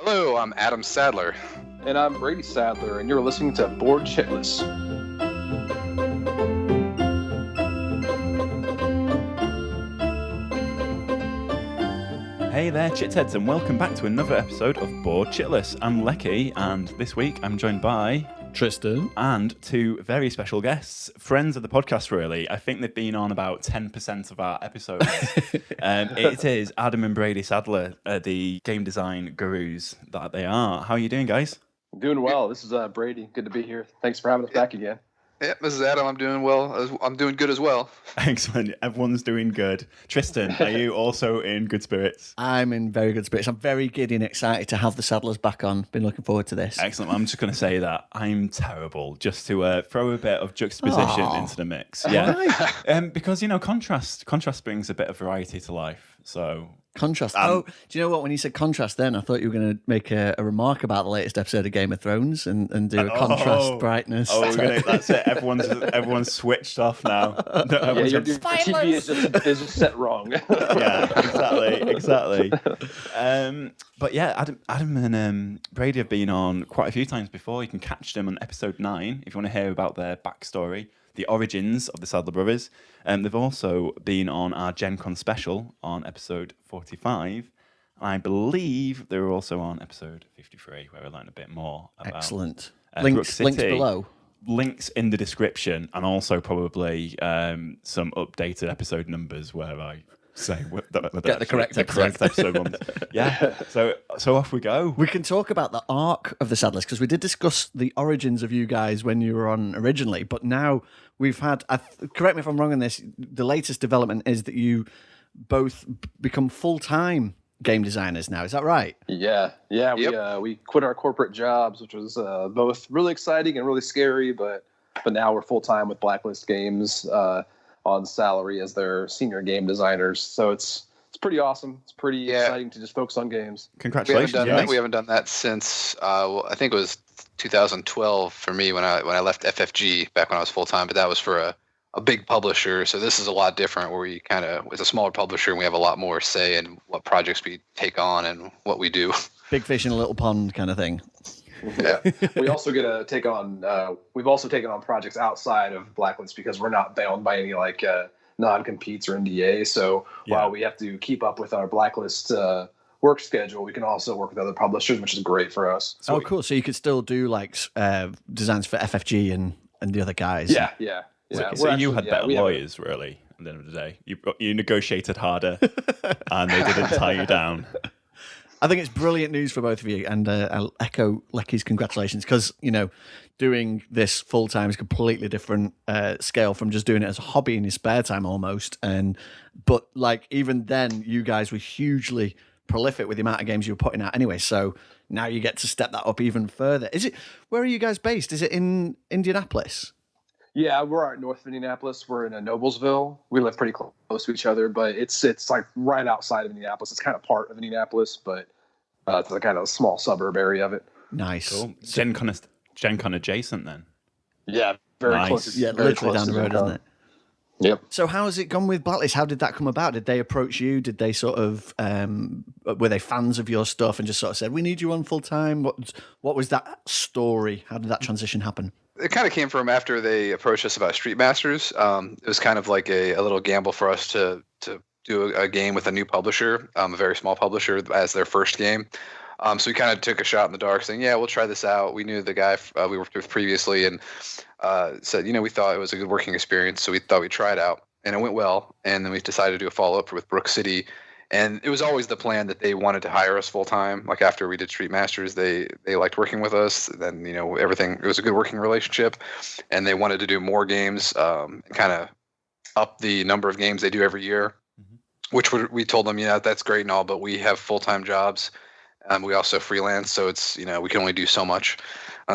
Hello, I'm Adam Sadler. And I'm Brady Sadler, and you're listening to Board Chitless. Hey there, Chitheads, and welcome back to another episode of Board Chitless. I'm Leki, and this week I'm joined by Tristan and two very special guests, friends of the podcast, really. I think they've been on about 10% of our episodes. It is Adam and Brady Sadler, the game design gurus that they are. How are you doing, guys? Doing well. This is Brady. Good to be here. Thanks for having us back again. Yeah, this is Adam. I'm doing well. I'm doing good as well. Excellent. Everyone's doing good. Tristan, are you also in good spirits? I'm in very good spirits. I'm very giddy and excited to have the Sadlers back on. Been looking forward to this. Excellent. I'm just going to say that I'm terrible, just to throw a bit of juxtaposition into the mix. Yeah, because contrast brings a bit of variety to life. So contrast. Do you know what? When you said contrast, then I thought you were going to make a remark about the latest episode of Game of Thrones and do a contrast brightness. That's it. Everyone's switched off now. Your TV is just set wrong. Yeah, exactly. But yeah, Adam and Brady have been on quite a few times before. You can catch them on episode 9 if you want to hear about their backstory, the origins of the Sadler brothers. They've also been on our Gen Con special on episode 45. And I believe they were also on episode 53, where we learned a bit more about Excellent. Links below. Links in the description, and also probably some updated episode numbers where I say get the correct episode ones. Yeah. So off we go. We can talk about the arc of the Sadlers because we did discuss the origins of you guys when you were on originally, but now we've had. Correct me if I'm wrong on this. The latest development is that you both become full-time game designers now. Is that right? Yeah. Yep. We quit our corporate jobs, which was both really exciting and really scary, but now we're full-time with Blacklist Games on salary as their senior game designers. So it's pretty awesome. It's pretty exciting to just focus on games. Congratulations! We haven't done that since I think it was 2012 for me when I left FFG back when I was full-time, but that was for a big publisher. So this is a lot different where we it's a smaller publisher and we have a lot more say in what projects we take on and what we do. Big fish in a little pond kind of thing. Yeah. We also get to take on we've also taken on projects outside of Blacklist because we're not bound by any non-competes or NDA. So while we have to keep up with our Blacklist work schedule, we can also work with other publishers, which is great for us. So cool. So you could still do designs for FFG and the other guys. Yeah. So you had better lawyers, really, at the end of the day. You negotiated harder and they didn't tie you down. I think it's brilliant news for both of you, and I'll echo Leki's congratulations because, doing this full-time is completely different scale from just doing it as a hobby in your spare time almost. But even then, you guys were hugely prolific with the amount of games you were putting out anyway, so now you get to step that up even further. Where are you guys based? Is it in Indianapolis? Yeah, we're out north of Indianapolis. We're in Noblesville. We live pretty close to each other, but it's like right outside of Indianapolis. It's kind of part of Indianapolis, but it's a kind of a small suburb area of it. Nice. Cool. Gen Con adjacent then. Yeah, very close. Yeah, literally down the road, isn't it? Yep. So how has it gone with Blacklist? How did that come about? Did they approach you? Did they sort of were they fans of your stuff and just sort of said, "We need you on full time"? What was that story? How did that transition happen? It kind of came from after they approached us about Street Masters. It was kind of like a little gamble for us to do a game with a new publisher, a very small publisher, as their first game. So we kind of took a shot in the dark saying, yeah, we'll try this out. We knew the guy we worked with previously and said, we thought it was a good working experience. So we thought we'd try it out and it went well. And then we decided to do a follow-up with Brook City. And it was always the plan that they wanted to hire us full time. Like after we did Street Masters, they liked working with us. Then, everything, it was a good working relationship and they wanted to do more games, kind of up the number of games they do every year, which we told them, that's great and all, but we have full-time jobs. We also freelance, so it's, we can only do so much.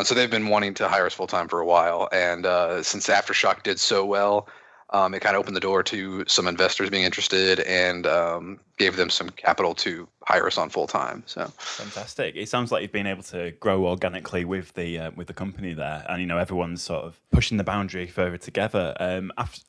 So they've been wanting to hire us full-time for a while. And since Aftershock did so well, it kind of opened the door to some investors being interested and gave them some capital to hire us on full-time. So fantastic. It sounds like you've been able to grow organically with the company there. And, everyone's sort of pushing the boundary further together.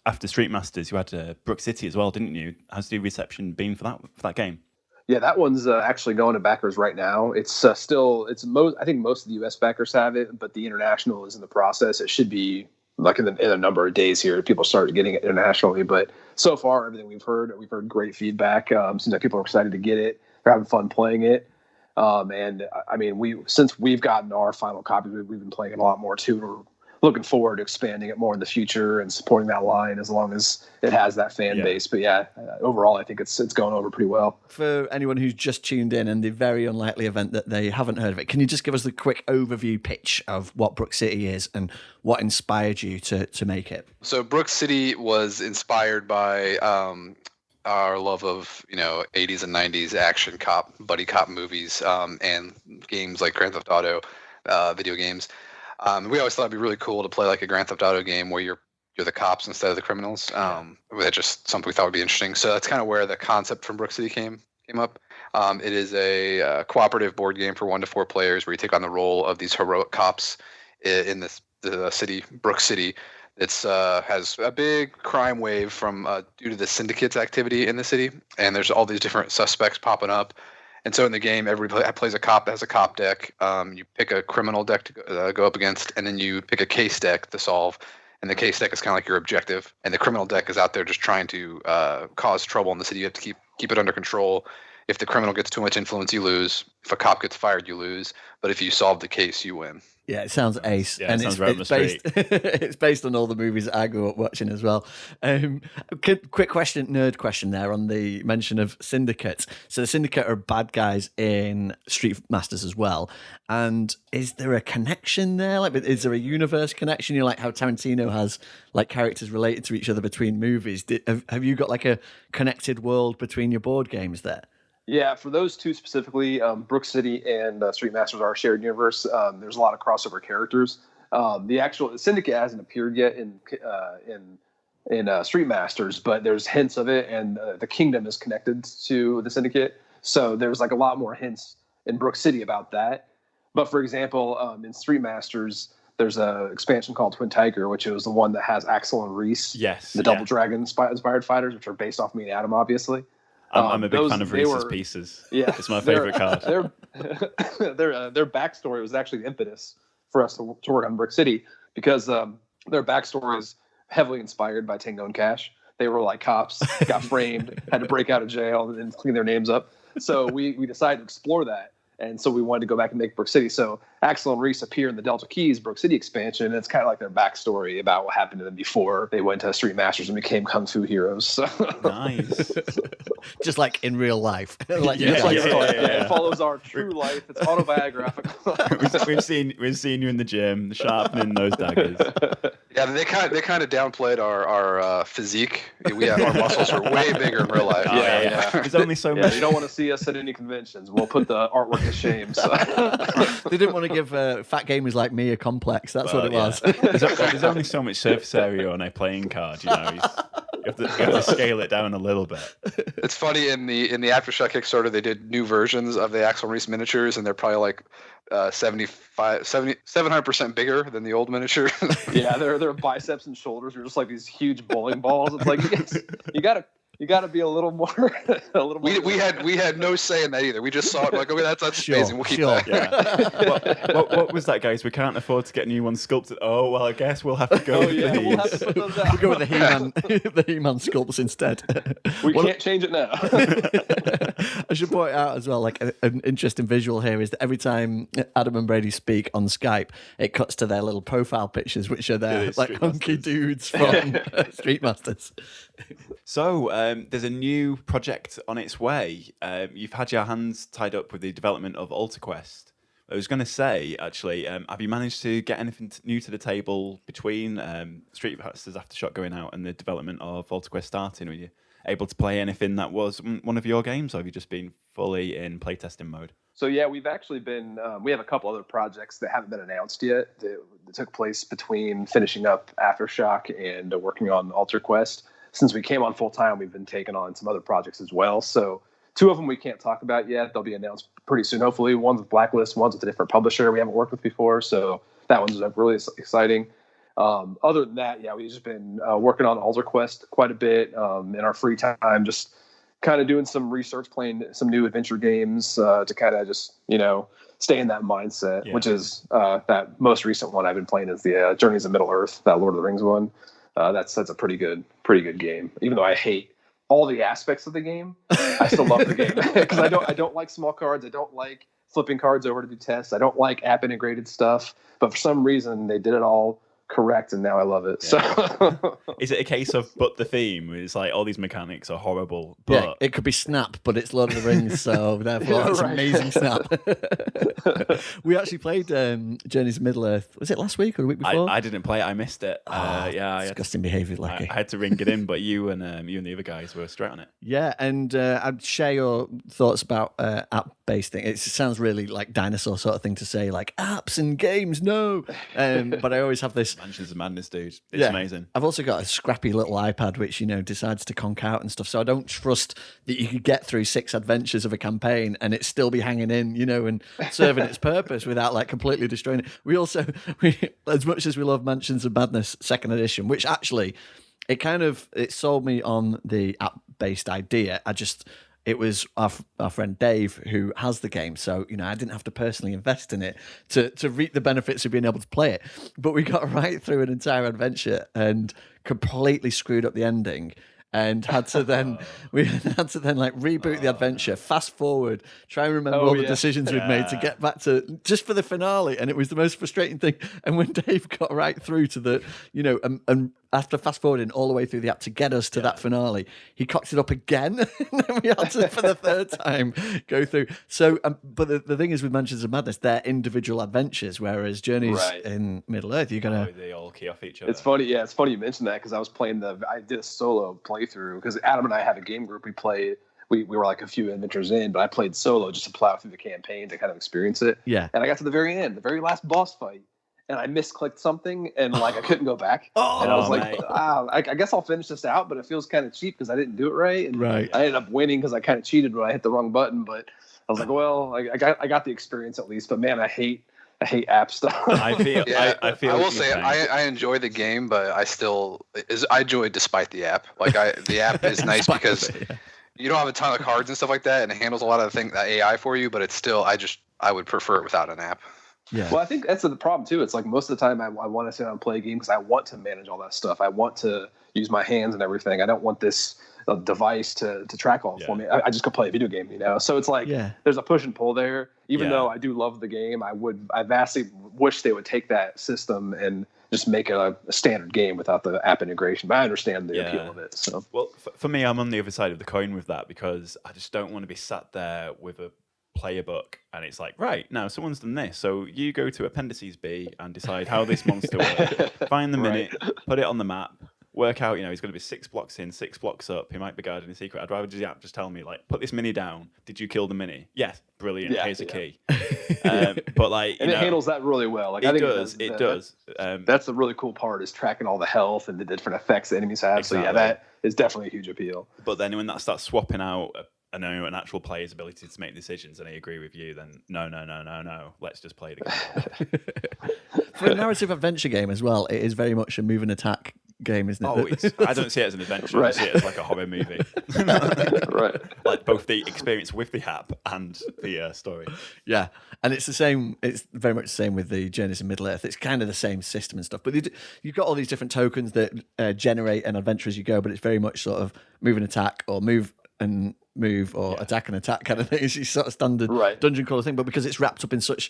After Street Masters, you had Brook City as well, didn't you? How's the reception been for that game? Yeah, that one's actually going to backers right now. It's still I think most of the U.S. backers have it, but the international is in the process. It should be like in a number of days here. People start getting it internationally, but so far everything we've heard great feedback. Seems like people are excited to get it. They're having fun playing it. And I mean, since we've gotten our final copy, we've been playing it a lot more too. We're looking forward to expanding it more in the future and supporting that line as long as it has that fan base. But yeah, overall, I think it's going over pretty well. For anyone who's just tuned in and the very unlikely event that they haven't heard of it, can you just give us the quick overview pitch of what Brook City is and what inspired you to make it? So Brook City was inspired by our love of 80s and 90s action buddy cop movies, and games like Grand Theft Auto, video games. We always thought it'd be really cool to play like a Grand Theft Auto game where you're the cops instead of the criminals. That's just something we thought would be interesting. So that's kind of where the concept from Brook City came up. It is a cooperative board game for 1 to 4 players where you take on the role of these heroic cops in the city, Brook City. It's has a big crime wave from due to the syndicate's activity in the city, and there's all these different suspects popping up. And so in the game, everybody plays a cop that has a cop deck. You pick a criminal deck to go up against, and then you pick a case deck to solve. And the case deck is kind of like your objective. And the criminal deck is out there just trying to cause trouble in the city. You have to keep it under control. If the criminal gets too much influence, you lose. If a cop gets fired, you lose. But if you solve the case, you win. Yeah, it sounds ace. Yeah, and it's based, it's based on all the movies I grew up watching as well. Quick question, nerd question there on the mention of syndicates. So the syndicate are bad guys in Street Masters as well. And is there a connection there? Like, is there a universe connection? Like how Tarantino has like characters related to each other between movies. Have you got like a connected world between your board games there? Yeah, for those two specifically, Brook City and Street Masters are a shared universe. There's a lot of crossover characters. The Syndicate hasn't appeared yet in Street Masters, but there's hints of it, and the Kingdom is connected to the Syndicate. So there's like a lot more hints in Brook City about that. But for example, in Street Masters, there's an expansion called Twin Tiger, which is the one that has Axel and Reese, the Double Dragon inspired fighters, which are based off me and Adam, obviously. I'm a big fan of Reese's Pieces. Yeah, it's my favorite card. Their backstory was actually the impetus for us to work on Brook City because their backstory is heavily inspired by Tango and Cash. They were like cops, got framed, had to break out of jail and clean their names up. So we decided to explore that. And so we wanted to go back and make Brook City. So Axel and Reese appear in the Delta Keys Brook City expansion. And it's kind of like their backstory about what happened to them before they went to Street Masters and became Kung Fu heroes. So. Nice. Just like in real life. It follows our true life. It's autobiographical. we've seen you in the gym sharpening those daggers. Yeah, they kind of downplayed our physique. Our muscles are way bigger in real life. Yeah. There's only so much. You don't want to see us at any conventions. We'll put the artwork to shame. So. They didn't want to give fat gamers like me a complex. That's what it was. There's only so much surface area on a playing card. You have to scale it down a little bit. It's funny in the Aftershock Kickstarter they did new versions of the Axel Reese miniatures, and they're probably like 700% bigger than the old miniature. Yeah, their biceps and shoulders are just like these huge bowling balls. It's like you got to be a little more. We had no say in that either. We just saw it like, okay, that's amazing. We'll keep that. Yeah. What was that, guys? We can't afford to get new ones sculpted. Oh well, I guess we'll have to go. We'll have to put those out. We'll go with the He-Man sculpts instead. We can't change it now. I should point out as well, like an interesting visual here is that every time Adam and Brady speak on Skype, it cuts to their little profile pictures, which are their like hunky dudes from Street Masters. So there's a new project on its way. You've had your hands tied up with the development of AlterQuest. I was going to say, actually, have you managed to get anything new to the table between Street Masters Aftershock going out and the development of AlterQuest starting? Were you able to play anything that was one of your games, or have you just been fully in playtesting mode? So yeah, we've actually been. We have a couple other projects that haven't been announced yet that took place between finishing up Aftershock and working on AlterQuest. Since we came on full time, we've been taking on some other projects as well. So 2 of them we can't talk about yet. They'll be announced pretty soon, hopefully. One's with Blacklist, one's with a different publisher we haven't worked with before. So that one's really exciting. Other than that, yeah, we've just been working on AlterQuest quite a bit in our free time, just kind of doing some research, playing some new adventure games to kind of just, stay in that mindset, which is that most recent one I've been playing is the Journeys of Middle-earth, that Lord of the Rings one. That's a pretty good game. Even though I hate all the aspects of the game, I still love the game because I don't like small cards. I don't like flipping cards over to do tests. I don't like app integrated stuff, but for some reason they did it all correct, and now I love it. Yeah. So is it a case of but the theme is like all these mechanics are horrible, but it could be Snap, but it's Lord of the Rings, so therefore it's amazing Snap. We actually played Journeys of Middle-earth. Was it last week or the week before? I didn't play it. I missed it. Disgusting behaviour, Leki. I had to ring it in, but you and the other guys were straight on it. Yeah, and I'd share your thoughts about app-based thing. It sounds really like dinosaur sort of thing to say, like apps and games, no. But I always have this. Mansions of Madness, dude. It's amazing. I've also got a scrappy little iPad which, decides to conk out and stuff. So I don't trust that you could get through 6 adventures of a campaign and it still be hanging in, and serving its purpose without like completely destroying it. We as much as we love Mansions of Madness 2nd edition, which actually it sold me on the app-based idea. It was our friend Dave who has the game, so I didn't have to personally invest in it to reap the benefits of being able to play it. But we got right through an entire adventure and completely screwed up the ending, and had to then like reboot the adventure, fast forward, try and remember all the decisions we'd made to get back to just for the finale, and it was the most frustrating thing. And when Dave got right through to the and after fast forwarding all the way through the app to get us to that finale, he cocked it up again, and then we had to, for the 3rd time, go through. So, but the thing is with Mansions of Madness, they're individual adventures, whereas Journeys in Middle-earth, you're gonna they all key off each other. It's funny, it's funny you mentioned that because I was playing I did a solo playthrough because Adam and I had a game group. We were like a few adventures in, but I played solo just to plow through the campaign to kind of experience it. Yeah, and I got to the very end, the very last boss fight. And I misclicked something, and like I couldn't go back. And I was like, I guess I'll finish this out, but it feels kind of cheap because I didn't do it right. And I ended up winning because I kind of cheated when I hit the wrong button. But I was like, well, I got the experience at least. But man, I hate app stuff. I feel. I will say I enjoy the game, but I enjoy it despite the app. Like the app is nice because you don't have a ton of cards and stuff like that, and it handles a lot of the AI for you. But it's still, I would prefer it without an app. Yeah. Well, I think that's the problem too. It's like most of the time I want to sit down and play a game because I want to manage all that stuff. I want to use my hands and everything. I don't want this device to track all for me. I just go play a video game, So it's like there's a push and pull there. Even though I do love the game, I vastly wish they would take that system and just make it a standard game without the app integration. But I understand the appeal of it. So, well, for me, I'm on the other side of the coin with that because I just don't want to be sat there with a player book and it's like, right, now someone's done this, so you go to appendices B and decide how this monster works, find the minute, put it on the map, work out, he's going to be 6 blocks in, 6 blocks up, he might be guarding a secret. I'd rather just tell me, like, put this mini down, did you kill the mini? Yes, brilliant, here's a key. But like, and it handles that really well. Like, it does. That's the really cool part, is tracking all the health and the different effects the enemies have. Exactly. So that is definitely a huge appeal. But then when that starts swapping out an actual player's ability to make decisions, and I agree with you, then no, let's just play the game. For a narrative adventure game as well, it is very much a move and attack game, isn't it? I don't see it as an adventure. I see it as like a horror movie. Right. Like both the experience with the app and the story. Yeah, and it's the same. It's very much the same with the Journeys in Middle-earth. It's kind of the same system and stuff, but you've got all these different tokens that generate an adventure as you go. But it's very much sort of move and attack, or move and move, or attack and attack kind of thing. It's sort of standard dungeon crawler thing, but because it's wrapped up in such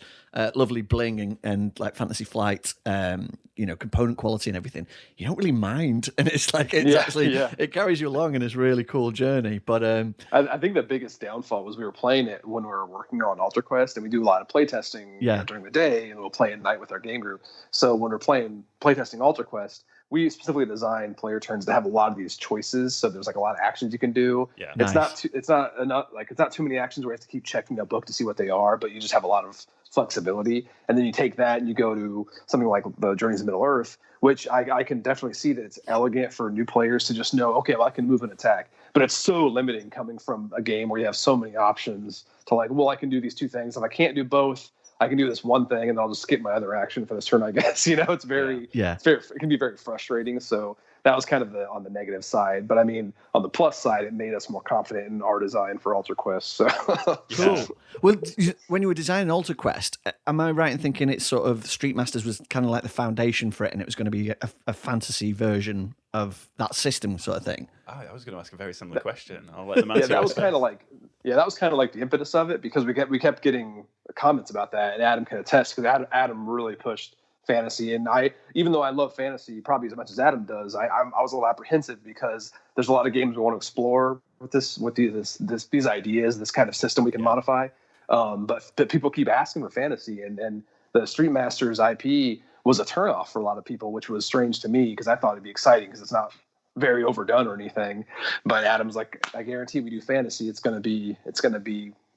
lovely bling and like Fantasy Flight, component quality and everything, you don't really mind, and it's like it carries you along in this really cool journey. But I think the biggest downfall was we were playing it when we were working on Alter Quest, and we do a lot of playtesting during the day, and we'll play at night with our game group. So when we're playtesting Alter Quest, we specifically designed player turns to have a lot of these choices. So there's like a lot of actions you can do. Yeah. It's not too many actions where you have to keep checking a book to see what they are, but you just have a lot of flexibility. And then you take that and you go to something like the Journeys of Middle-earth, which I can definitely see that it's elegant for new players to just know, okay, well, I can move and attack. But it's so limiting coming from a game where you have so many options to like, well, I can do these two things. If I can't do both, I can do this one thing, and I'll just skip my other action for this turn, I guess. It's very, it can be very frustrating. So that was kind of on the negative side. But I mean, on the plus side, it made us more confident in our design for Alter Quest. So cool. Well, when you were designing Alter Quest, am I right in thinking it's sort of Street Masters was kind of like the foundation for it, and it was going to be a fantasy version of that system, sort of thing? Oh, I was going to ask a very similar question. I'll let them answer. That was kind of like the impetus of it, because we kept getting comments about that, and Adam can attest, because Adam really pushed fantasy, and even though I love fantasy probably as much as Adam does, I was a little apprehensive because there's a lot of games we want to explore with these ideas, this kind of system we can modify. But people keep asking for fantasy, and the Street Masters IP was a turnoff for a lot of people, which was strange to me because I thought it'd be exciting because it's not very overdone or anything. But Adam's like, I guarantee we do fantasy, it's gonna be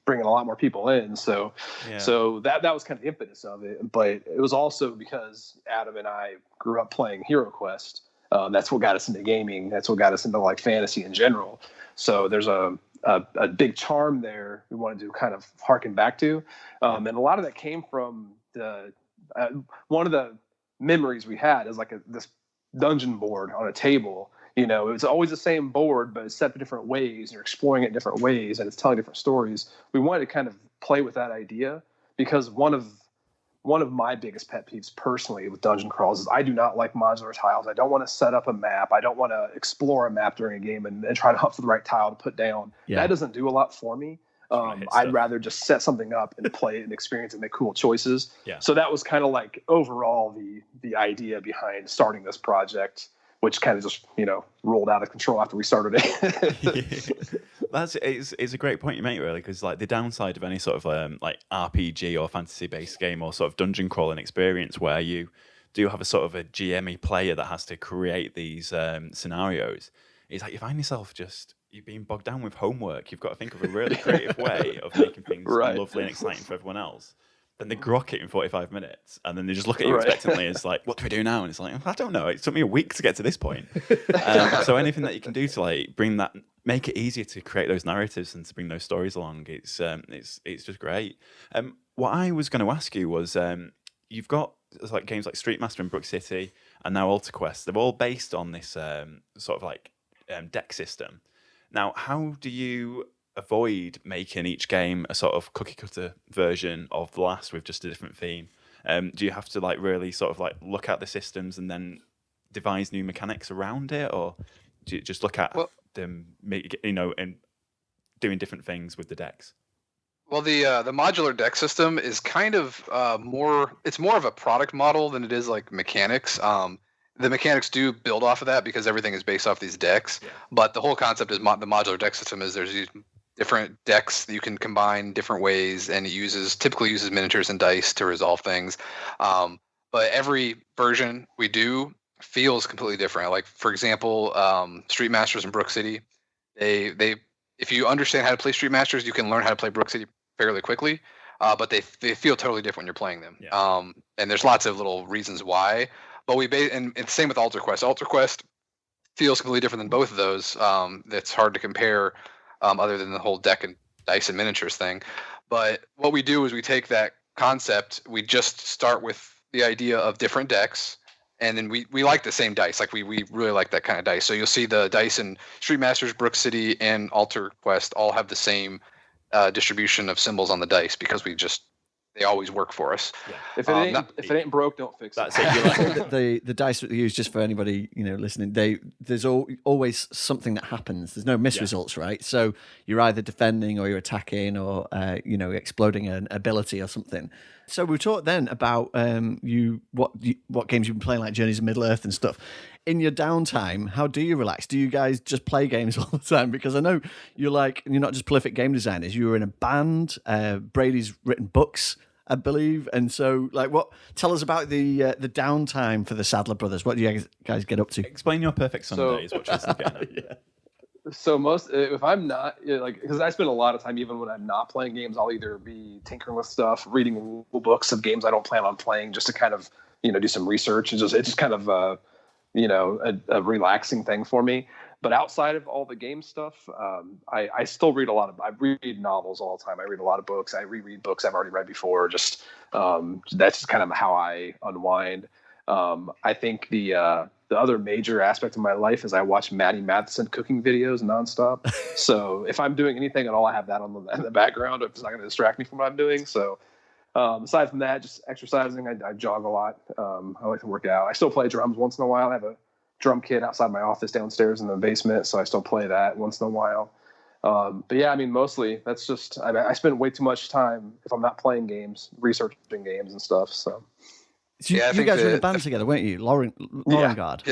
bringing a lot more people in. So that was kind of the impetus of it. But it was also because Adam and I grew up playing Hero Quest. That's what got us into gaming. That's what got us into like fantasy in general. So there's a big charm there we wanted to kind of harken back to. And a lot of that came from one of the memories we had is like this dungeon board on a table. It's always the same board, but it's set in different ways. You're exploring it in different ways, and it's telling different stories. We wanted to kind of play with that idea because one of my biggest pet peeves personally with dungeon crawls is I do not like modular tiles. I don't want to set up a map. I don't want to explore a map during a game and try to hunt for the right tile to put down. Yeah. That doesn't do a lot for me. I'd rather just set something up and play it and experience and make cool choices. Yeah. So that was kind of like overall the idea behind starting this project, which kind of just, rolled out of control after we started it. It's a great point you make, really, because like the downside of any sort of like RPG or fantasy-based game or sort of dungeon crawling experience where you do have a sort of a GME player that has to create these scenarios is like you find yourself you're being bogged down with homework. You've got to think of a really creative way of making things lovely and exciting for everyone else. Then they grok it in 45 minutes, and then they just look at you expectantly. It's like, what do we do now? And it's like, I don't know. It took me a week to get to this point. So anything that you can do to like make it easier to create those narratives and to bring those stories along, it's just great. What I was going to ask you was, you've got like games like Street Master and Brook City, and now Alter Quest. They're all based on this sort of like deck system. Now, how do you avoid making each game a sort of cookie cutter version of the last with just a different theme? Do you have to like really sort of like look at the systems and then devise new mechanics around it, or do you just look at them, and doing different things with the decks? Well, the modular deck system is kind of more of a product model than it is like mechanics. The mechanics do build off of that because everything is based off these decks. Yeah. But the whole concept is the modular deck system is there's these different decks that you can combine different ways, and it typically uses miniatures and dice to resolve things. But every version we do feels completely different. Like, for example, Street Masters and Brook City, they if you understand how to play Street Masters, you can learn how to play Brook City fairly quickly. But they feel totally different when you're playing them. Yeah. And there's lots of little reasons why. But and it's same with Alter Quest. Alter Quest feels completely different than both of those. That's hard to compare, other than the whole deck and dice and miniatures thing. But what we do is we take that concept, we just start with the idea of different decks, and then we like the same dice. Like we really like that kind of dice. So you'll see the dice in Street Masters, Brook City, and Alter Quest all have the same distribution of symbols on the dice because they always work for us. Yeah. If it ain't broke, don't fix it. The dice that they use, just for anybody listening, there's always something that happens. There's no miss results, right? So you're either defending or you're attacking or exploding an ability or something. So we talked then about what games you've been playing, like Journeys of Middle Earth and stuff. In your downtime, how do you relax? Do you guys just play games all the time? Because I know you're not just prolific game designers. You were in a band. Brady's written books, I believe. And so, tell us about the downtime for the Sadler brothers. What do you guys get up to? Explain your perfect Sunday is what she's getting at. Yeah. So if I'm not because I spend a lot of time, even when I'm not playing games, I'll either be tinkering with stuff, reading rule books of games I don't plan on playing, just to kind of do some research. It's just kind of a relaxing thing for me. But outside of all the game stuff, I still read I read novels all the time. I read a lot of books. I reread books I've already read before. Just that's just kind of how I unwind. I think the other major aspect of my life is I watch Maddie Matheson cooking videos nonstop. So if I'm doing anything at all, I have that in the background. It's not going to distract me from what I'm doing. So aside from that, just exercising. I jog a lot. I like to work out. I still play drums once in a while. I have a drum kit outside my office downstairs in the basement, so I still play that once in a while. But yeah, I mean, mostly that's just I spend way too much time if I'm not playing games, researching games and stuff. So you guys were in a band together, weren't you, Lauren Guard?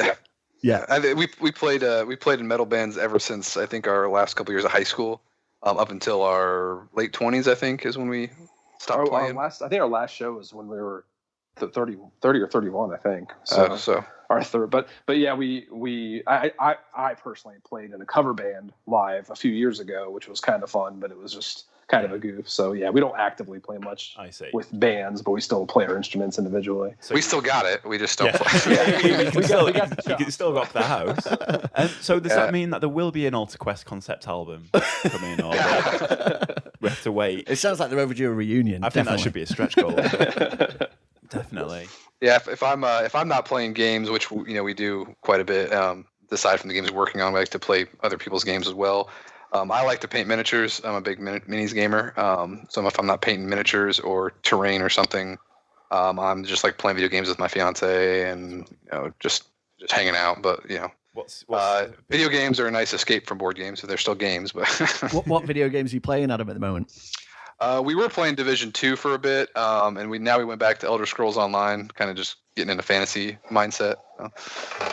Yeah. We played in metal bands ever since I think our last couple years of high school, up until our late 20s. I think is when we stopped playing. I think our last show was when we were 30 or 31. I think so. Our third, but yeah, I personally played in a cover band live a few years ago, which was kind of fun, but it was just kind of a goof. So yeah, we don't actively play much with bands, but we still play our instruments individually. So we still got it. We just don't play. You can still rock the house. So does that mean that there will be an Alter Quest concept album coming, or we have to wait? It sounds like they're overdue a reunion. I think that should be a stretch goal. Definitely. Yeah, if I'm not playing games, which we do quite a bit, aside from the games we're working on, we like to play other people's games as well. I like to paint miniatures. I'm a big minis gamer. So if I'm not painting miniatures or terrain or something, I'm just like playing video games with my fiance and just hanging out. But video games are a nice escape from board games. So they're still games. But what video games are you playing, Adam, at the moment? We were playing Division 2 for a bit, and we went back to Elder Scrolls Online, kind of just getting into fantasy mindset.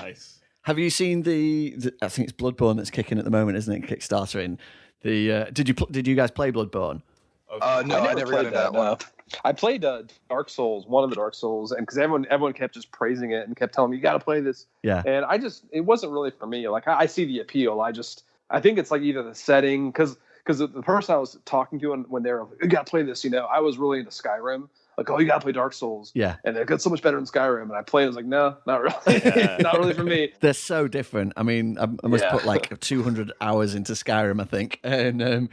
Nice. Have you seen the I think it's Bloodborne that's kicking at the moment, isn't it? Kickstarter in the. Did you guys play Bloodborne? No, I never got into that one. I played Dark Souls, one of the Dark Souls, and because everyone kept just praising it and kept telling me you got to play this. Yeah. And it wasn't really for me. Like I see the appeal. I think it's like either the setting because the person I was talking to when they were like, you got to play this, I was really into Skyrim. Like, oh, you got to play Dark Souls. Yeah. And it got so much better in Skyrim. And I played, I was like, no, not really. Not really for me. They're so different. I mean, I must put like 200 hours into Skyrim, I think. And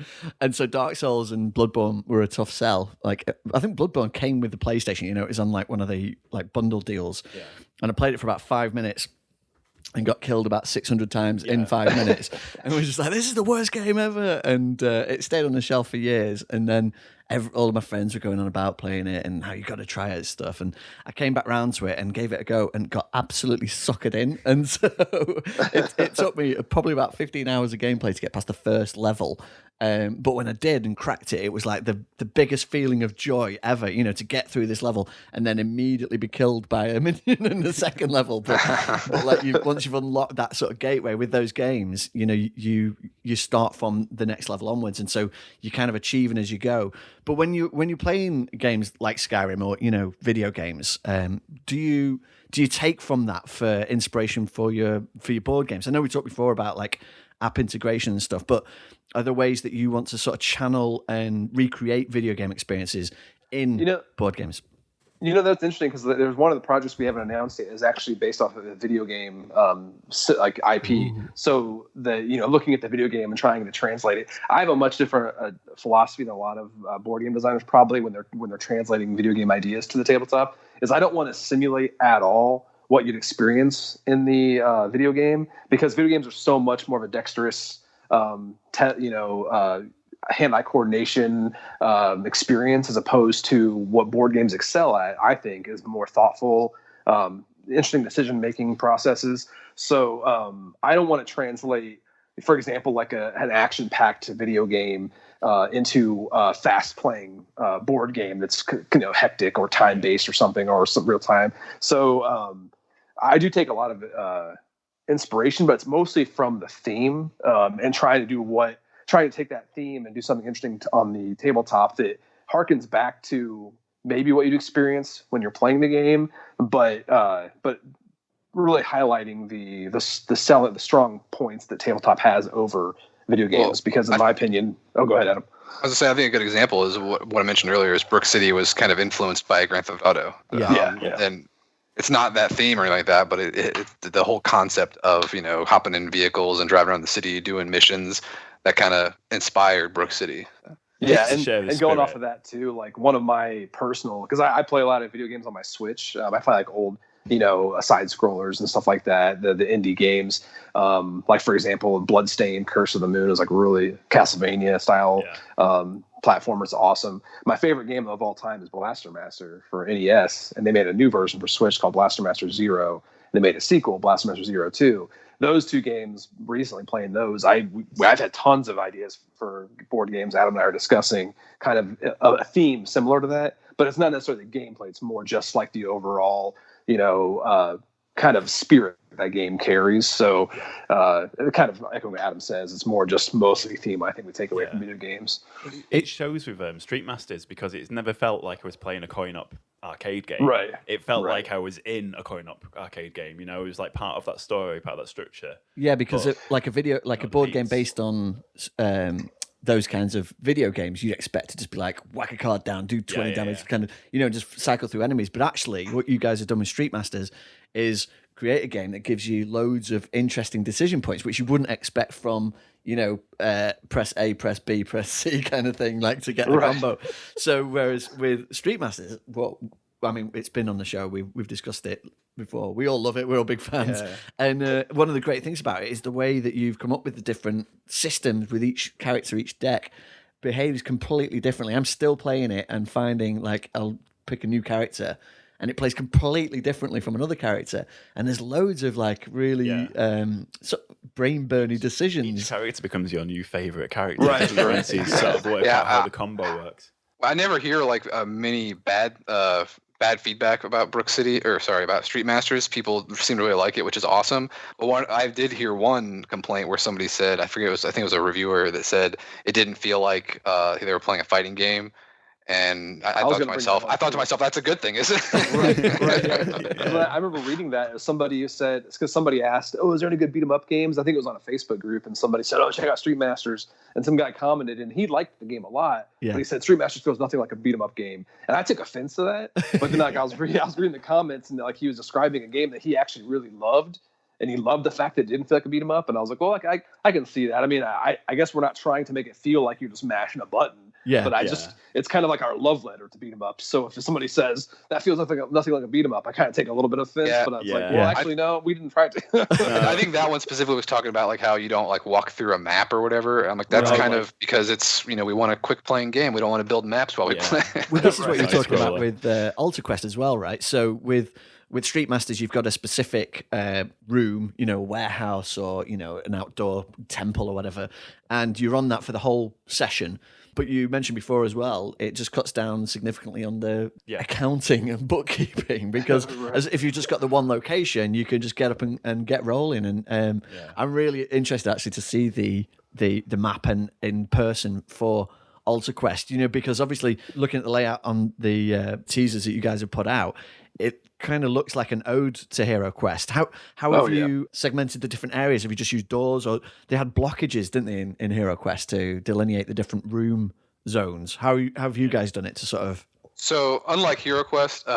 so Dark Souls and Bloodborne were a tough sell. Like, I think Bloodborne came with the PlayStation, it was on like one of the like bundle deals. Yeah. And I played it for about 5 minutes and got killed about 600 times in 5 minutes. And we were just like, this is the worst game ever. And it stayed on the shelf for years. And then all of my friends were going on about playing it and how you got to try it and stuff. And I came back round to it and gave it a go and got absolutely suckered in. And so it took me probably about 15 hours of gameplay to get past the first level. But when I did and cracked it, it was like the biggest feeling of joy ever, to get through this level and then immediately be killed by a minion in the second level. But like once you've unlocked that sort of gateway with those games, you start from the next level onwards, and so you're kind of achieving as you go. But when you're playing games like Skyrim or video games, do you take from that for inspiration for your board games? I know we talked before about like app integration and stuff, but are there ways that you want to sort of channel and recreate video game experiences in board games? That's interesting because there's one of the projects we haven't announced yet is actually based off of a video game like IP. Ooh. So looking at the video game and trying to translate it, I have a much different philosophy than a lot of board game designers probably when they're translating video game ideas to the tabletop. Is I don't want to simulate at all what you'd experience in the video game because video games are so much more of a dexterous hand-eye coordination experience as opposed to what board games excel at. I think is more thoughtful, interesting decision-making processes. So I don't want to translate, for example, like an action-packed video game into a fast-playing board game that's hectic or time-based or something or some real time. So I do take a lot of inspiration, but it's mostly from the theme and trying to take that theme and do something interesting on the tabletop that harkens back to maybe what you'd experience when you're playing the game, but really highlighting the strong points that tabletop has over video games. Because in my opinion, go ahead, Adam. I was gonna say, I think a good example is what I mentioned earlier is Brook City was kind of influenced by Grand Theft Auto. And it's not that theme or anything like that, but the whole concept of hopping in vehicles and driving around the city doing missions that kind of inspired Brook City. Yeah, and going off of that too, like one of my personal, because I play a lot of video games on my Switch. I play like old side scrollers and stuff like that, the indie games. Like for example, Bloodstained, Curse of the Moon is like really Castlevania style platformer. It's awesome. My favorite game of all time is Blaster Master for NES, and they made a new version for Switch called Blaster Master Zero. They made a sequel, Blaster Master Zero 2. Those two games, recently playing those, I've had tons of ideas for board games. Adam and I are discussing kind of a theme similar to that, but it's not necessarily the gameplay. It's more just like the overall, kind of spirit that game carries. So kind of echoing what Adam says, it's more just mostly theme I think we take away from video games. It shows with Street Masters because it's never felt like I was playing a coin-op arcade game. Right. It felt like I was in a coin-op arcade game. It was like part of that story, part of that structure. Yeah, because a board game based on those kinds of video games, you'd expect to just be like whack a card down, do 20 damage, kind of just cycle through enemies. But actually, what you guys have done with Street Masters is create a game that gives you loads of interesting decision points, which you wouldn't expect from press A, press B, press C kind of thing, like to get the combo. So whereas with Street Masters, it's been on the show. We've discussed it before. We all love it. We're all big fans. Yeah. And one of the great things about it is the way that you've come up with the different systems with each character, each deck behaves completely differently. I'm still playing it and finding like I'll pick a new character and it plays completely differently from another character. And there's loads of like really brain-burny decisions. Each character becomes your new favorite character. Right. Sort of work out how the combo works. I never hear like many bad feedback about about Street Masters. People seem to really like it, which is awesome. But I did hear one complaint where somebody said, I think it was a reviewer that said it didn't feel like they were playing a fighting game. And I thought to myself, that's a good thing, isn't it? Right. I remember reading that. Somebody said, it's because somebody asked, is there any good beat 'em up games? I think it was on a Facebook group, and somebody said, check out Street Masters. And some guy commented, and he liked the game a lot, but he said Street Masters feels nothing like a beat 'em up game. And I took offense to that. But then I was reading the comments, and like he was describing a game that he actually really loved. And he loved the fact that it didn't feel like a beat 'em up. And I was like, well, I can see that. I mean, I guess we're not trying to make it feel like you're just mashing a button. Yeah, but it's kind of like our love letter to beat 'em up. So if somebody says that feels nothing like a beat 'em up, I kind of take a little bit of offense. But I was like, well, actually, no, we didn't try to. I think that one specifically was talking about like how you don't like walk through a map or whatever. I'm like, that's kind of because it's we want a quick playing game. We don't want to build maps while we play. Well, this is what you're talking about with Alter Quest as well, right? So with Street Masters, you've got a specific room, a warehouse or, an outdoor temple or whatever, and you're on that for the whole session. But you mentioned before as well, it just cuts down significantly on the accounting and bookkeeping because as if you've just got the one location, you can just get up and get rolling. And I'm really interested actually to see the map and in person for Alter Quest, because obviously looking at the layout on the teasers that you guys have put out, it kind of looks like an ode to Hero Quest. How have you segmented the different areas? Have you just used doors, or they had blockages, didn't they, in Hero Quest to delineate the different room zones? How have you guys done it to sort of... So unlike Hero Quest,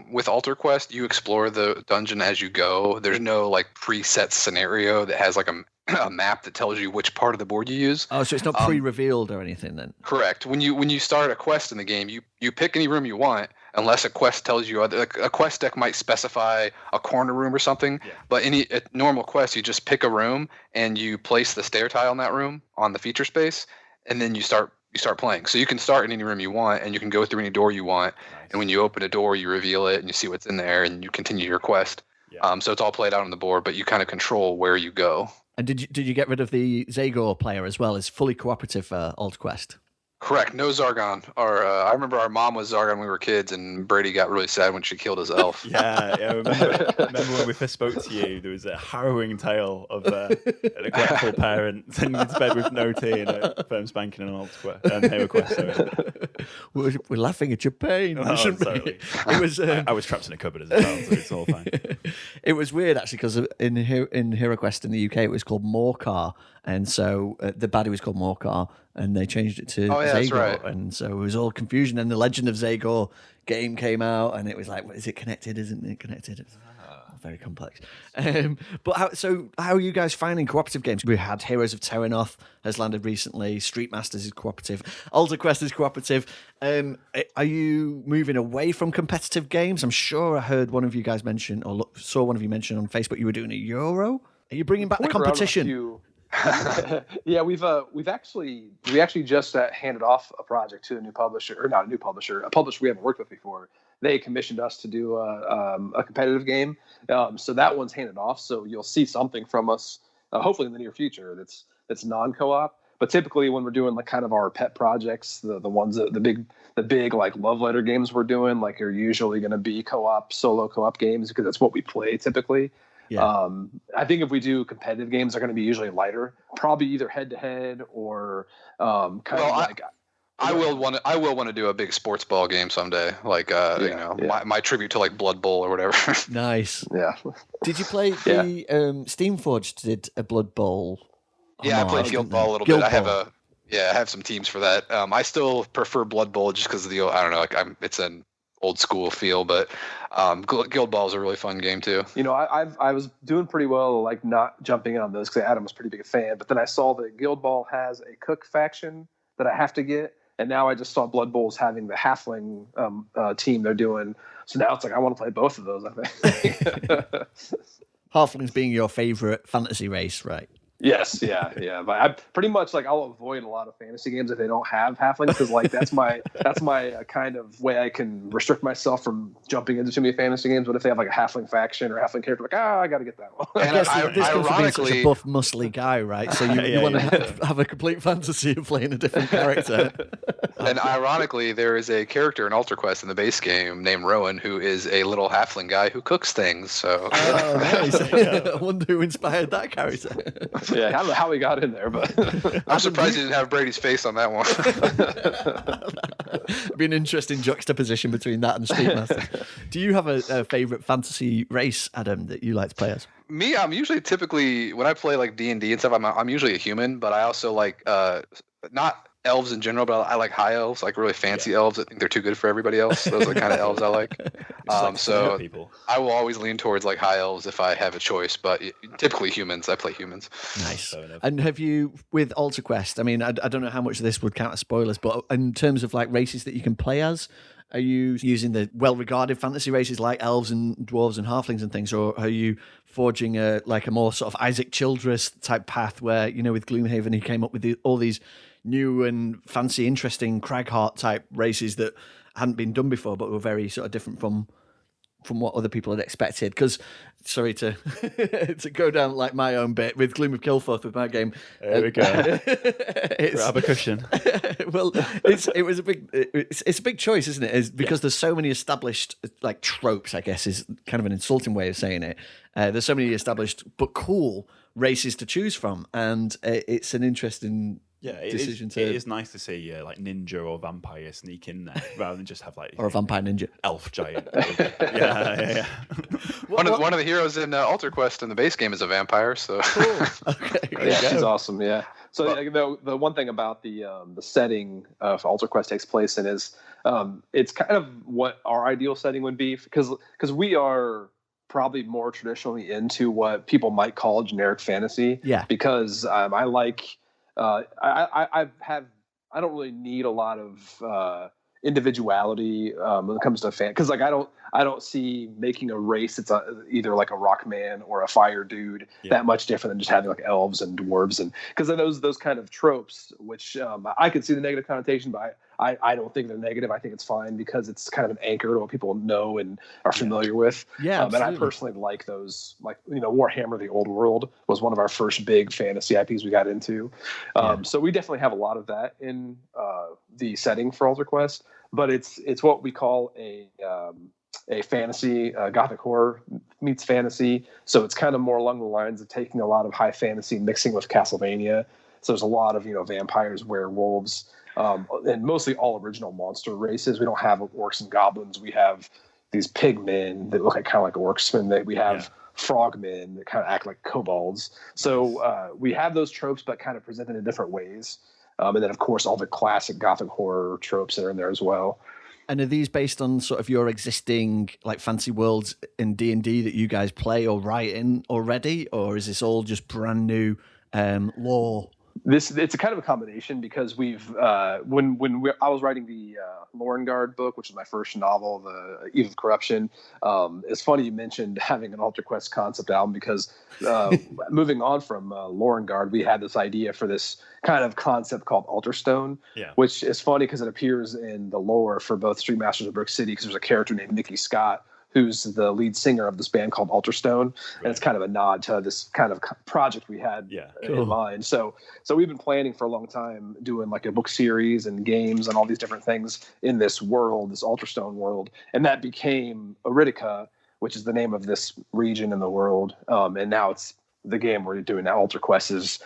with Alter Quest, you explore the dungeon as you go. There's no like preset scenario that has like a map that tells you which part of the board you use. Oh, so it's not pre-revealed or anything then? Correct. When you start a quest in the game, you pick any room you want, unless a quest tells you like a quest deck might specify a corner room or something. Yeah. But a normal quest, you just pick a room and you place the stair tile in that room on the feature space, and then you start playing. So you can start in any room you want, and you can go through any door you want. Nice. And when you open a door, you reveal it and you see what's in there, and you continue your quest. Yeah. So it's all played out on the board, but you kind of control where you go. And did you get rid of the Zagor player as well? Is fully cooperative for Alt Quest? Correct. No Zargon. I remember our mom was Zargon when we were kids, and Brady got really sad when she killed his elf. I remember when we first spoke to you, there was a harrowing tale of a neglectful parent sending you to bed with no tea and a firm spanking on Hero Quest. We're laughing at your pain. Totally. It was. I was trapped in a cupboard as a child, so it's all fine. It was weird actually because in Hero Quest in the UK it was called Morcar, and so the baddie was called Morcar, and they changed it to Zagor, that's right. And so it was all confusion. And the Legend of Zagor game came out, and it was like, is it connected? Isn't it connected? very complex. But how are you guys finding cooperative games? We had Heroes of Terranoth has landed recently. Street Masters is cooperative. Alter Quest is cooperative. Are you moving away from competitive games? I'm sure I heard one of you guys mention, or saw one of you mention on Facebook, you were doing a Euro. Are you bringing back the competition? Yeah, we actually just handed off a project to a new publisher, or not a new publisher, a publisher we haven't worked with before. They commissioned us to do a competitive game, so that one's handed off. So you'll see something from us, hopefully in the near future. That's non-co-op. But typically, when we're doing like kind of our pet projects, the ones that the big like love letter games we're doing, like are usually going to be solo co-op games because that's what we play typically. Yeah. I think if we do competitive games, they're going to be usually lighter, probably either head to head or I will want to do a big sports ball game someday, like my tribute to like Blood Bowl or whatever. Nice. Yeah. Did you play the Steamforged did a Blood Bowl? Yeah, I played Guild Ball a little bit. I have some teams for that. I still prefer Blood Bowl just because of the I don't know, like it's an old school feel, but Guild Ball is a really fun game too. I was doing pretty well, like not jumping in on those because Adam was pretty big a fan. But then I saw that Guild Ball has a cook faction that I have to get, and now I just saw Blood Bowl's having the halfling team they're doing. So now it's like I want to play both of those. I think halflings being your favorite fantasy race, right? Yes, yeah. But I pretty much I'll avoid a lot of fantasy games if they don't have halflings because that's my kind of way I can restrict myself from jumping into too many fantasy games. But if they have like a halfling faction or a halfling character, I got to get that one. And I guess this comes from being such a buff, muscly guy, right? So you want to have a complete fantasy of playing a different character. And ironically, there is a character in Alter Quest in the base game named Rowan who is a little halfling guy who cooks things. So nice. I wonder who inspired that character. Yeah, I don't know how we got in there, but I'm surprised you didn't have Brady's face on that one. It'd be an interesting juxtaposition between that and Street Master. Do you have a favorite fantasy race, Adam, that you like to play as? Me, I'm usually typically when I play like D&D and stuff, I'm usually a human, but I also like not elves in general, but I like high elves, like really fancy elves. I think they're too good for everybody else. Those are the kind of elves I like. So I will always lean towards like high elves if I have a choice, but typically humans. I play humans. Nice. And have you, with Alter Quest, I mean, I don't know how much of this would count as spoilers, but in terms of like races that you can play as, are you using the well-regarded fantasy races like elves and dwarves and halflings and things, or are you forging a more sort of Isaac Childress type path where, with Gloomhaven, he came up with all these new and fancy, interesting Cragheart type races that hadn't been done before, but were very sort of different from what other people had expected? Because, sorry to to go down like my own bit with Gloom of Kilforth with my game. There we go. Grab a cushion. Well, it's a big choice, isn't it? It's because there's so many established like tropes, I guess is kind of an insulting way of saying it. There's so many established but cool races to choose from, and it's an interesting decision. It is nice to see like ninja or vampire sneak in there rather than just have like or a vampire ninja, elf giant. Yeah. One of the heroes in Alter Quest in the base game is a vampire. So cool. Okay, she's awesome. Yeah. So the one thing about the setting of Alter Quest takes place in is it's kind of what our ideal setting would be because we are probably more traditionally into what people might call generic fantasy. Yeah. Because I like. I don't really need a lot of individuality when it comes to fan because like I don't see making a race that's either like a rock man or a fire dude that much different than just having like elves and dwarves and because those kind of tropes which I could see the negative connotation but I don't think they're negative. I think it's fine because it's kind of an anchor to what people know and are familiar with. Yeah, and I personally like those. Like Warhammer: The Old World was one of our first big fantasy IPs we got into. So we definitely have a lot of that in the setting for Alter Quest. But it's what we call a fantasy gothic horror meets fantasy. So it's kind of more along the lines of taking a lot of high fantasy mixing with Castlevania. So there's a lot of vampires, werewolves. And mostly all original monster races. We don't have orcs and goblins. We have these pig men that look like kind of like orcsmen. That we have frogmen that kind of act like kobolds. So we have those tropes, but kind of presented in different ways. And then of course all the classic gothic horror tropes that are in there as well. And are these based on sort of your existing like fancy worlds in D&D that you guys play or write in already, or is this all just brand new lore? It's a kind of a combination because we've I was writing the Lorengard book, which is my first novel, the Eve of Corruption. It's funny you mentioned having an Alter Quest concept album because moving on from Lorengard, we had this idea for this kind of concept called Alterstone, which is funny because it appears in the lore for both Street Masters of Brook City because there's a character named Nikki Scott who's the lead singer of this band called Alterstone. And it's kind of a nod to this kind of project we had in mind. So we've been planning for a long time doing like a book series and games and all these different things in this world, this Alterstone world. And that became Aridica, which is the name of this region in the world. And now it's the game we're doing now. Alter Quest is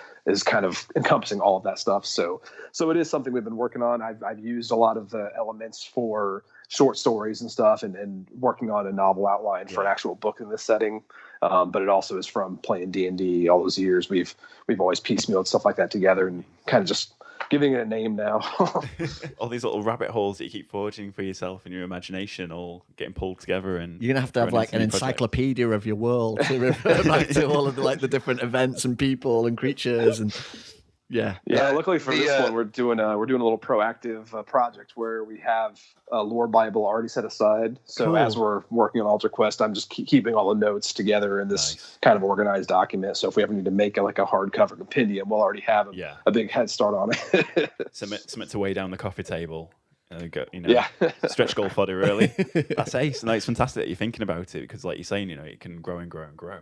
kind of encompassing all of that stuff. So it is something we've been working on. I've used a lot of the elements for short stories and stuff and working on a novel outline for an actual book in this setting. But it also is from playing D&D all those years. We've always piecemealed stuff like that together and kind of just giving it a name now. All these little rabbit holes that you keep forging for yourself in your imagination, all getting pulled together, and you're gonna have like an encyclopedia of your world to refer back to all of the different events and people and creatures and. Yeah. Luckily for this one, we're doing a little proactive project where we have a lore Bible already set aside. So as we're working on Alter Quest, I'm just keeping all the notes together in this kind of organized document. So if we ever need to make like a hardcover compendium, we'll already have a big head start on it. Something to weigh down the coffee table. Stretch goal fodder, really. That's ace. No, it's fantastic that you're thinking about it because, like you're saying, it can grow and grow and grow.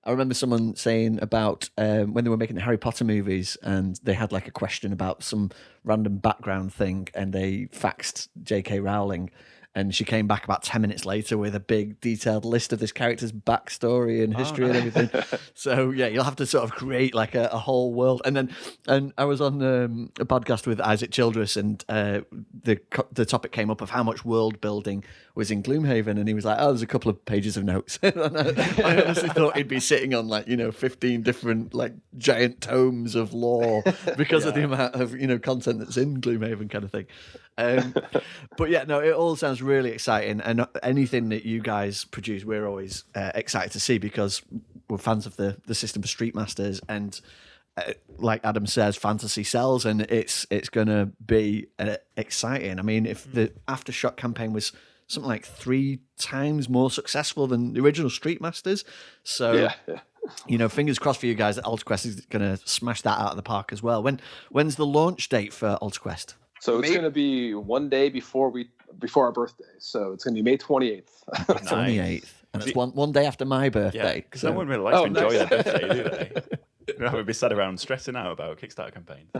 I remember someone saying about when they were making the Harry Potter movies and they had like a question about some random background thing and they faxed J.K. Rowling and she came back about 10 minutes later with a big detailed list of this character's backstory and history and everything. So yeah, you'll have to sort of create like a whole world. And I was on a podcast with Isaac Childress and the topic came up of how much world building was in Gloomhaven and he was like, oh, there's a couple of pages of notes. And I honestly thought he'd be sitting on 15 different like giant tomes of lore because of the amount of content that's in Gloomhaven kind of thing. But yeah, no, it all sounds really exciting, and anything that you guys produce, we're always excited to see because we're fans of the system for Street Masters, and like Adam says, fantasy sells, and it's going to be exciting. I mean, if the Aftershock campaign was something like 3 times more successful than the original Street Masters, so. Yeah. Fingers crossed for you guys that Alter Quest is going to smash that out of the park as well. When's the launch date for Alter Quest? So it's going to be one day before our birthday. So it's going to be May 28th. 28th. And it's one day after my birthday. Because no one really likes to enjoy their birthday, do they? You don't have to be sat around stressing out about Kickstarter campaigns.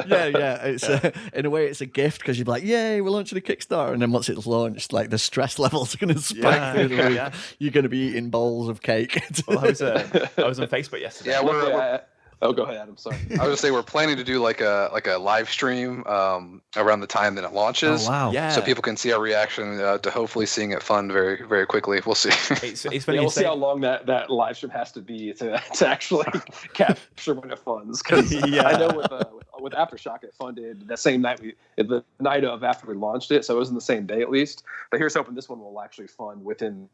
Yeah. It's in a way, it's a gift because you're like, "Yay, we're launching a Kickstarter!" And then once it's launched, like the stress levels are going to spike through the roof. Yeah. You're going to be eating bowls of cake. Well, I was on Facebook yesterday. Yeah, we're oh, go ahead, Adam. Sorry. I was gonna say we're planning to do like a live stream around the time that it launches. Oh, wow! Yeah. So people can see our reaction to hopefully seeing it fund very, very quickly. We'll see. It's funny. We'll see how long that live stream has to be to actually capture when it funds. Because I know with Aftershock it funded the same night the night of after we launched it, so it was in the same day at least. But here's hoping this one will actually fund within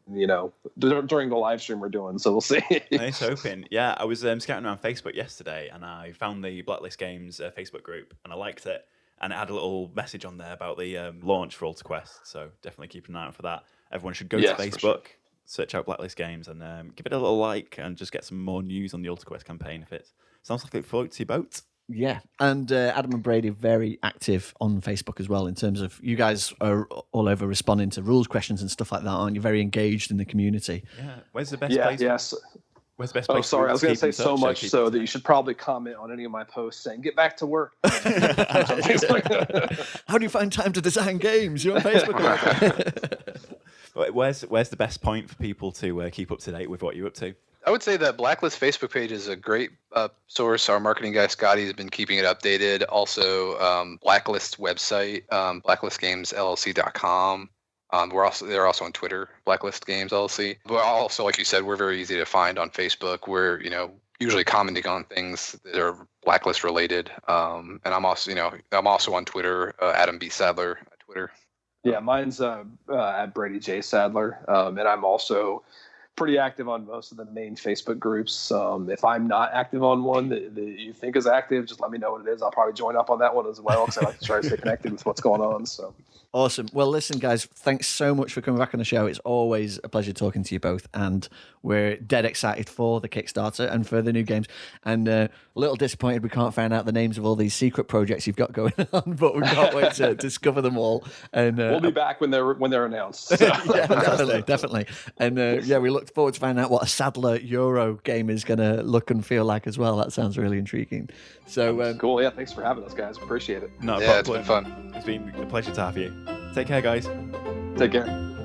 during the live stream we're doing. So we'll see. Nice hoping. Yeah, I was scouting around Facebook yesterday and I found the Blacklist Games Facebook group and I liked it, and it had a little message on there about the launch for Alter Quest, so definitely keep an eye out for that. Everyone should go to Facebook, search out Blacklist Games and give it a little like and just get some more news on the Alter Quest campaign if it sounds like it floats your boat. Yeah, and Adam and Brady are very active on Facebook as well in terms of you guys are all over responding to rules questions and stuff like that, aren't you? Very engaged in the community. Yeah, where's the best place? Yes. Where's the best place? Oh, sorry. I was going to say so much so that you should probably comment on any of my posts saying, get back to work. How do you find time to design games? You're on Facebook. Where's the best point for people to keep up to date with what you're up to? I would say that Blacklist Facebook page is a great source. Our marketing guy, Scotty, has been keeping it updated. Also, Blacklist website, blacklistgamesllc.com. They're also on Twitter, Blacklist Games LLC. But also, like you said, we're very easy to find on Facebook. We're usually commenting on things that are Blacklist related. And I'm also on Twitter, Adam B Sadler at Twitter. Yeah, mine's at Brady J Sadler, and I'm also pretty active on most of the main Facebook groups. If I'm not active on one that you think is active, just let me know what it is. I'll probably join up on that one as well because I like to try to stay connected with what's going on. So awesome. Well, listen, guys, thanks so much for coming back on the show. It's always a pleasure talking to you both, and we're dead excited for the Kickstarter and for the new games. And a little disappointed we can't find out the names of all these secret projects you've got going on, but we can't wait to discover them all. And we'll be back when they're announced. So. Yeah, definitely. And yeah, we look forward to finding out what a Sadler Euro game is going to look and feel like as well. That sounds really intriguing. So cool. Yeah, thanks for having us, guys. Appreciate it. No, yeah, it's been fun. It's been a pleasure to have you. Take care, guys. Take care.